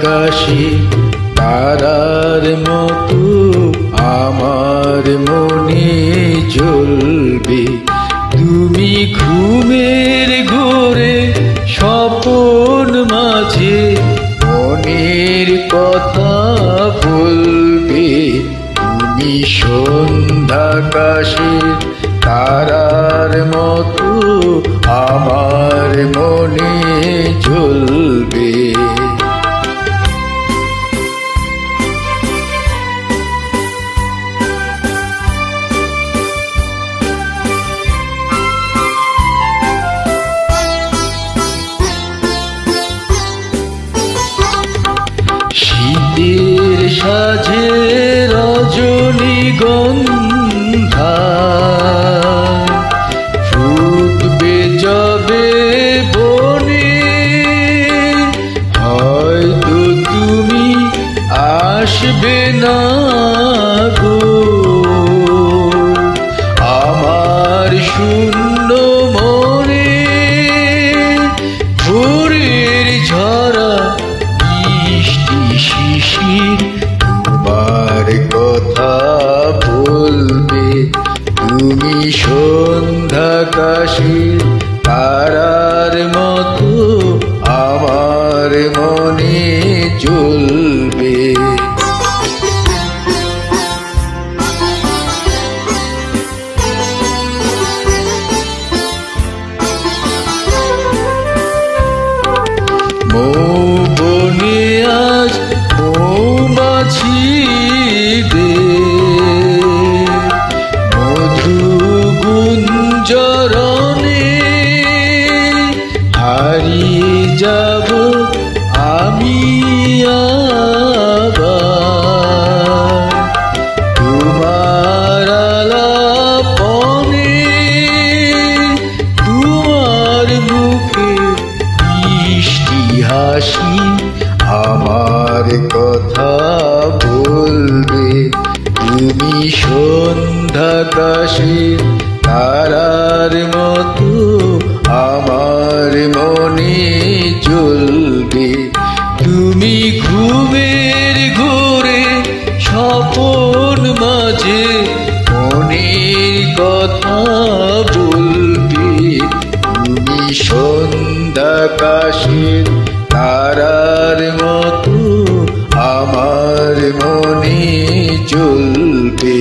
আকাশে তারার মতো আমার মনে জ্বলবে। তুমি ঘুমের ঘোরে স্বপন মাঝে মনের কথা বলবে। তুমি সন্ধ্যাকাশে তারার মতো আমার মনে জ্বলবে। শীতের সাজে রজনীগন্ধা ফুটবে যবে বনে, হয়তো তুমি আসবে না গো। আমার শূন্য মনে ভোরের ঝরা শিশির তোমার কথা বলবে। তুমি সন্ধ্যাকাশে তারার মতো আমার মনে জ্বলবে। বনে আজ মৌমাছিদের মধু গুঞ্জরণে হারিয়ে যাব আমি আবার। তোমার আলাপনে তোমার মুখে মিষ্টি হাসি আমার কথা বলবে। তুমি সন্ধ্যাকাশে তারার মতো আমার মনে জ্বলবে। তুমি ঘুমের ঘোরে স্বপন মাঝে মনের কথা বলবে। তুমি সন্ধ্যাকাশে তারার মতো আমার মনে জ্বলবে।